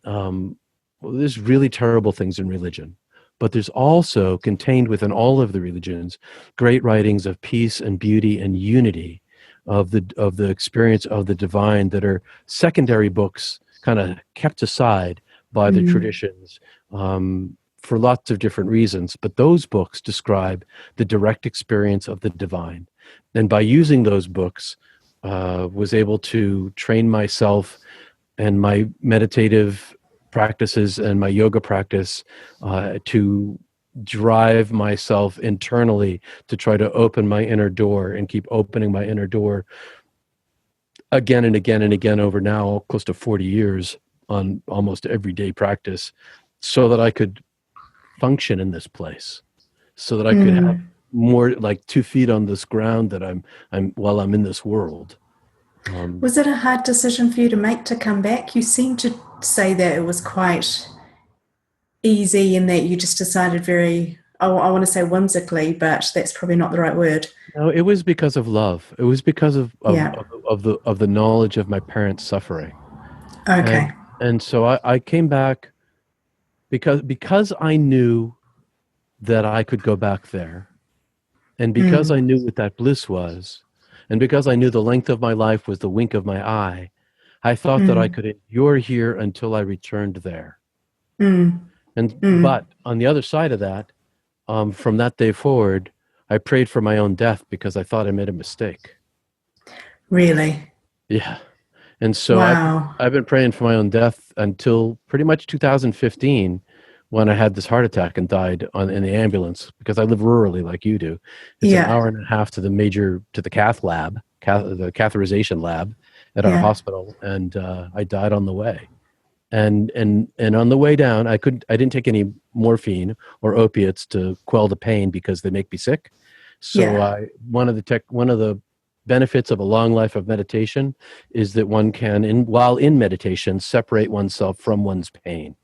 Well, there's really terrible things in religion, but there's also contained within all of the religions great writings of peace and beauty and unity of the experience of the divine that are secondary books kind of kept aside by the traditions for lots of different reasons. But those books describe the direct experience of the divine. And by using those books, was able to train myself and my meditative practices and my yoga practice to drive myself internally to try to open my inner door and keep opening my inner door again and again and again over now close to 40 years on almost everyday practice, so that I could function in this place, so that I could have more like 2 feet on this ground that I'm while I'm in this world. Was it a hard decision for you to make to come back? You seem to say that it was quite easy and that you just decided I want to say whimsically, but that's probably not the right word. No, it was because of love. It was because of the knowledge of my parents' suffering. Okay. And so I came back because I knew that I could go back there, and because I knew what that bliss was, and because I knew the length of my life was the wink of my eye, I thought that I could endure here until I returned there. But on the other side of that, from that day forward, I prayed for my own death because I thought I made a mistake. Really? Yeah. And so wow. I've been praying for my own death until pretty much 2015, when I had this heart attack and died in the ambulance, because I live rurally like you do. It's an hour and a half to the cath lab, the catheterization lab at our hospital. And I died on the way. And on the way down, I didn't take any morphine or opiates to quell the pain because they make me sick. So one of the benefits of a long life of meditation is that one can, while in meditation, separate oneself from one's pain.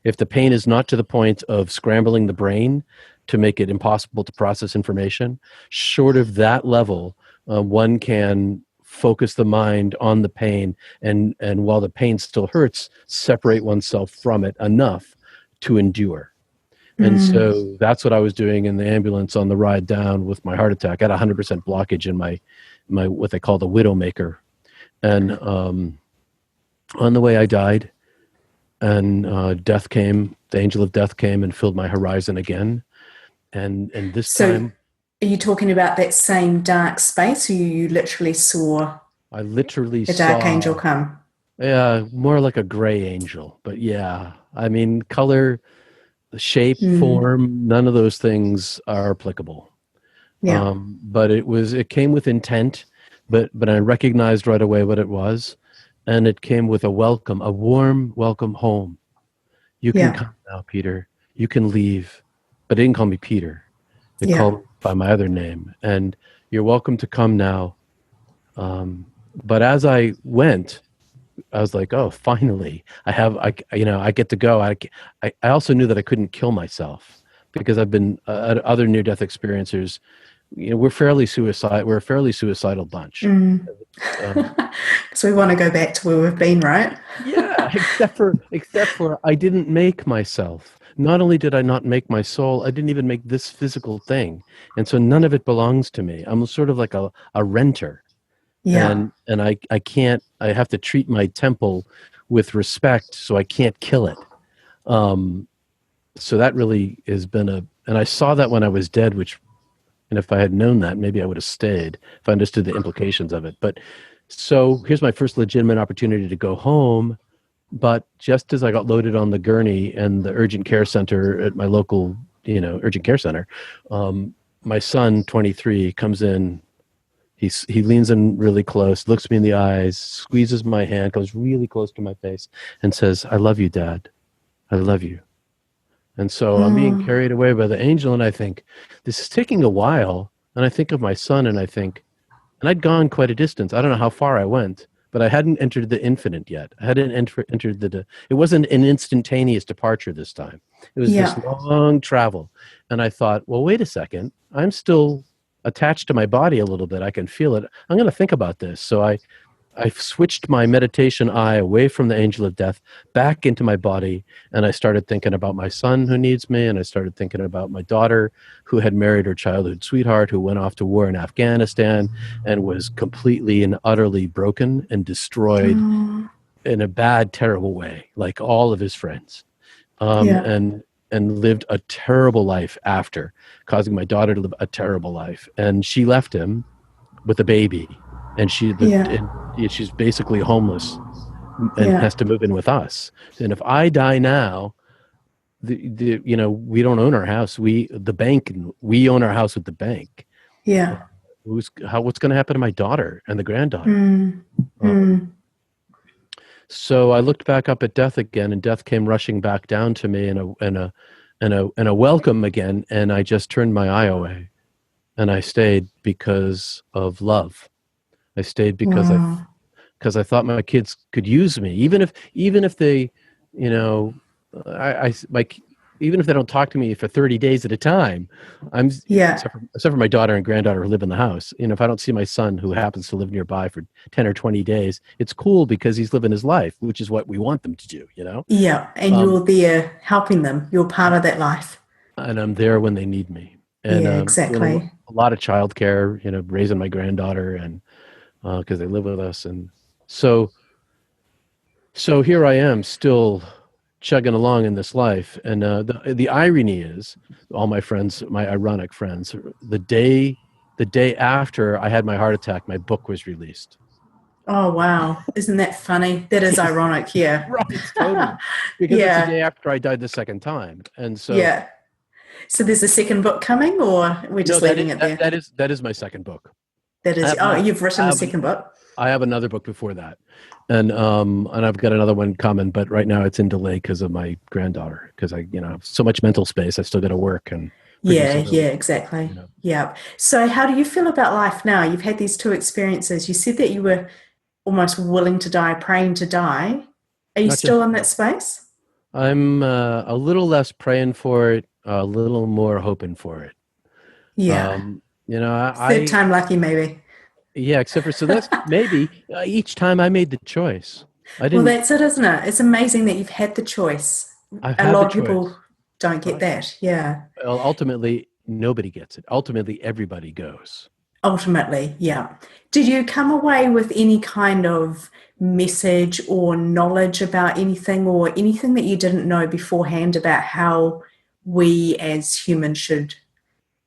If the pain is not to the point of scrambling the brain to make it impossible to process information, short of that level, one can focus the mind on the pain, and while the pain still hurts, separate oneself from it enough to endure. And so that's what I was doing in the ambulance on the ride down with my heart attack. I had 100% blockage in my what they call the widowmaker. And on the way I died, and death came, the angel of death came and filled my horizon again. And this time... Are you talking about that same dark space, or you literally saw... I literally saw... dark angel come? Yeah, more like a gray angel. But yeah, I mean, color, shape, form, none of those things are applicable. Yeah. But it came with intent, but I recognized right away what it was. And it came with a warm welcome home. You can come now, Peter. You can leave. But it didn't call me Peter. It called me by my other name. And you're welcome to come now. But as I went, I was like, oh, finally, I get to go. I also knew that I couldn't kill myself, because I've been other near-death experiencers. We're a fairly suicidal bunch. So we want to go back to where we've been, right? Yeah, except for I didn't make myself. Not only did I not make my soul, I didn't even make this physical thing. And so none of it belongs to me. I'm sort of like a renter. Yeah. And I have to treat my temple with respect, so I can't kill it. So that really has been and I saw that when I was dead, and if I had known that, maybe I would have stayed if I understood the implications of it. But so here's my first legitimate opportunity to go home. But just as I got loaded on the gurney and the urgent care center at my local, urgent care center, my son, 23, comes in. He leans in really close, looks me in the eyes, squeezes my hand, goes really close to my face, and says, "I love you, Dad. I love you." And so I'm being carried away by the angel, and I think, this is taking a while. And I think of my son, and I think, and I'd gone quite a distance. I don't know how far I went, but I hadn't entered the infinite yet. I hadn't entered it wasn't an instantaneous departure this time. It was this long travel. And I thought, well, wait a second. I'm still attached to my body a little bit. I can feel it. I'm going to think about this. So I switched my meditation eye away from the angel of death back into my body, and I started thinking about my son who needs me, and I started thinking about my daughter who had married her childhood sweetheart who went off to war in Afghanistan and was completely and utterly broken and destroyed in a bad, terrible way, like all of his friends, and lived a terrible life after, causing my daughter to live a terrible life. And she left him with a baby. And she's basically homeless and has to move in with us. And if I die now, we don't own our house. We own our house with the bank. Yeah. What's going to happen to my daughter and the granddaughter? So I looked back up at death again, and death came rushing back down to me in a welcome again. And I just turned my eye away, and I stayed because of love. I stayed because I thought my kids could use me, even if they, even if they don't talk to me for 30 days at a time. Except for my daughter and granddaughter who live in the house. If I don't see my son who happens to live nearby for 10 or 20 days, it's cool because he's living his life, which is what we want them to do. Yeah, and you're there helping them. You're part of that life. And I'm there when they need me. And exactly. A lot of childcare, raising my granddaughter and. Because they live with us, and so here I am, still chugging along in this life. And the irony is, all my friends, my ironic friends, the day after I had my heart attack, my book was released. Oh wow! Isn't that funny? That is ironic, yeah. Right, totally. Because it's the day after I died the second time, and so So there's a second book coming, or we're just leaving it there? That is my second book. That is. You've written a second book. I have another book before that, and I've got another one coming, but right now it's in delay because of my granddaughter. Because I, have so much mental space, I still got to work and. Exactly. Yeah. So, how do you feel about life now? You've had these two experiences. You said that you were almost willing to die, praying to die. Are you still in that space? I'm a little less praying for it, a little more hoping for it. Yeah. Third time lucky, maybe. Yeah, except for, that's maybe each time I made the choice. Well, that's it, isn't it? It's amazing that you've had the choice. A lot of people don't get that. Yeah. Well, ultimately, nobody gets it. Ultimately, everybody goes. Ultimately, yeah. Did you come away with any kind of message or knowledge about anything, or anything that you didn't know beforehand about how we as humans should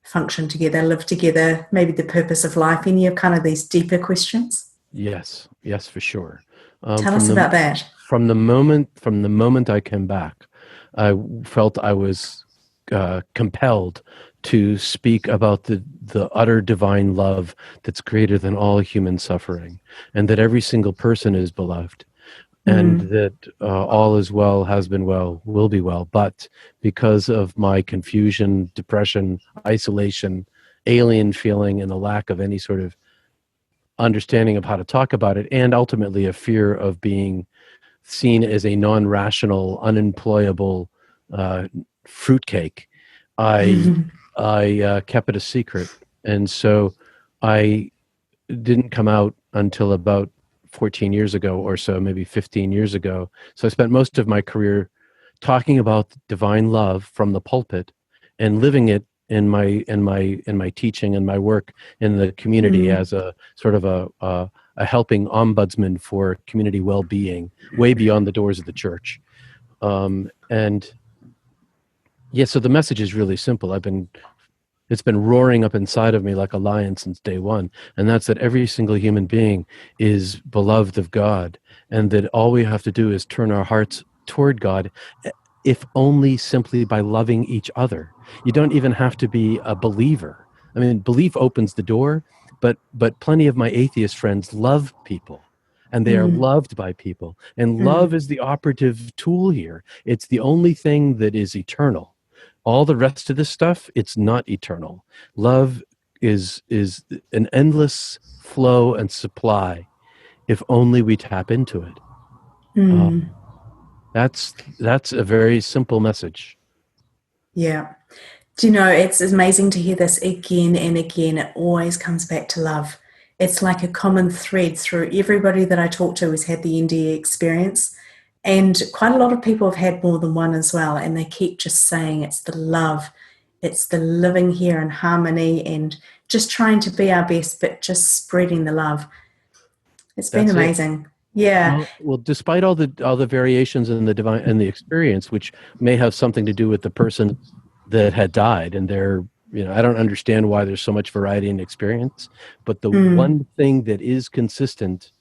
function together, live together, maybe the purpose of life, any of kind of these deeper questions? Yes, for sure. Tell us about that. From the moment I came back, I felt I was compelled to speak about the utter divine love that's greater than all human suffering, and that every single person is beloved, and that all is well, has been well, will be well. But because of my confusion, depression, isolation, alien feeling, and the lack of any sort of understanding of how to talk about it, and ultimately a fear of being seen as a non-rational, unemployable fruitcake, I kept it a secret. And so I didn't come out until about 14 years ago or so, maybe 15 years ago. So I spent most of my career talking about divine love from the pulpit and living it in my teaching and my work in the community as a sort of a helping ombudsman for community well-being, way beyond the doors of the church. And yeah, so the message is really simple. It's been roaring up inside of me like a lion since day one. And that's that every single human being is beloved of God, and that all we have to do is turn our hearts toward God, if only simply by loving each other. You don't even have to be a believer. I mean, belief opens the door, but plenty of my atheist friends love people, and they are loved by people. And love is the operative tool here. It's the only thing that is eternal. All the rest of this stuff, it's not eternal. Love is an endless flow and supply, if only we tap into it. That's a very simple message. Yeah. Do you know, it's amazing to hear this again and again. It always comes back to love. It's like a common thread through everybody that I talk to who's had the NDE experience. And quite a lot of people have had more than one as well. And they keep just saying it's the love. It's the living here in harmony and just trying to be our best, but just spreading the love. It's been amazing. Yeah. Well, despite all the variations in the divine and the experience, which may have something to do with the person that had died, and I don't understand why there's so much variety in experience, but the one thing that is consistent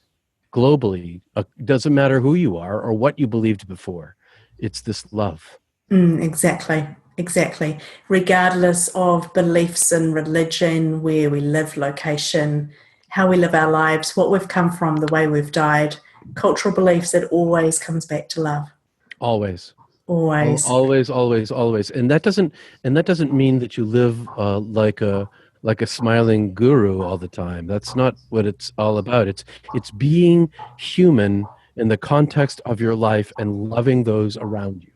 globally, doesn't matter who you are or what you believed before, it's this love. Exactly. Regardless of beliefs in religion, where we live, location, how we live our lives, what we've come from, the way we've died, cultural beliefs, it always comes back to love. Always. And that doesn't mean that you live like a smiling guru all the time. That's not what it's all about. It's being human in the context of your life and loving those around you.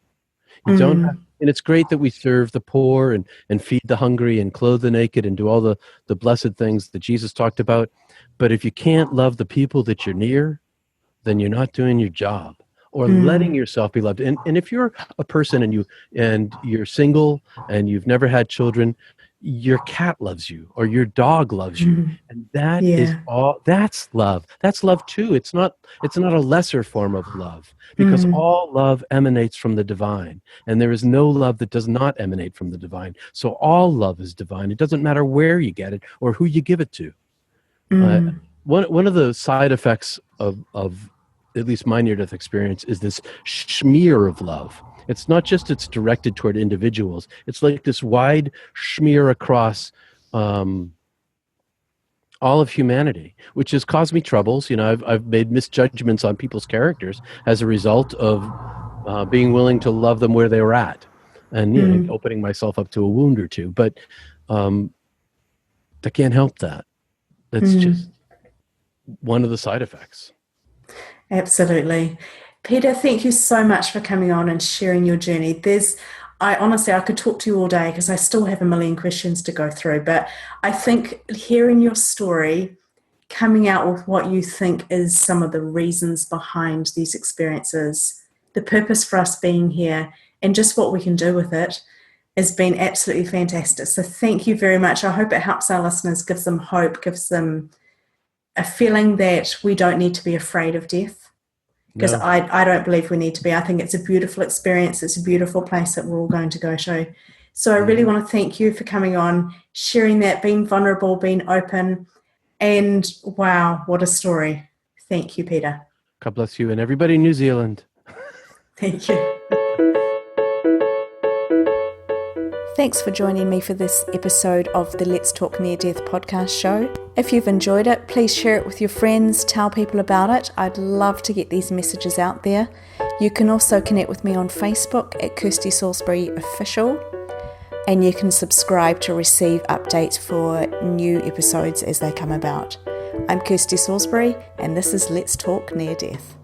You don't have, and it's great that we serve the poor and feed the hungry and clothe the naked and do all the blessed things that Jesus talked about. But if you can't love the people that you're near, then you're not doing your job or letting yourself be loved. And if you're a person and you're single and you've never had children, your cat loves you or your dog loves you, and that is all. That's love. That's love too. It's not a lesser form of love, because all love emanates from the divine, and there is no love that does not emanate from the divine. So all love is divine. It doesn't matter where you get it or who you give it to. One of the side effects of at least my near-death experience is this smear of love. It's not just it's directed toward individuals. It's like this wide smear across all of humanity, which has caused me troubles. I've made misjudgments on people's characters as a result of being willing to love them where they were at, and opening myself up to a wound or two. But I can't help that. That's just one of the side effects. Absolutely. Peter, thank you so much for coming on and sharing your journey. I could talk to you all day because I still have a million questions to go through, but I think hearing your story, coming out with what you think is some of the reasons behind these experiences, the purpose for us being here, and just what we can do with it has been absolutely fantastic. So thank you very much. I hope it helps our listeners, gives them hope, gives them a feeling that we don't need to be afraid of death. Because I don't believe we need to be. I think it's a beautiful experience. It's a beautiful place that we're all going to go to. So I really want to thank you for coming on, sharing that, being vulnerable, being open. And wow, what a story. Thank you, Peter. God bless you and everybody in New Zealand. Thank you. Thanks for joining me for this episode of the Let's Talk Near Death podcast show. If you've enjoyed it, please share it with your friends, tell people about it. I'd love to get these messages out there. You can also connect with me on Facebook at Kirsty Salisbury Official, and you can subscribe to receive updates for new episodes as they come about. I'm Kirsty Salisbury, and this is Let's Talk Near Death.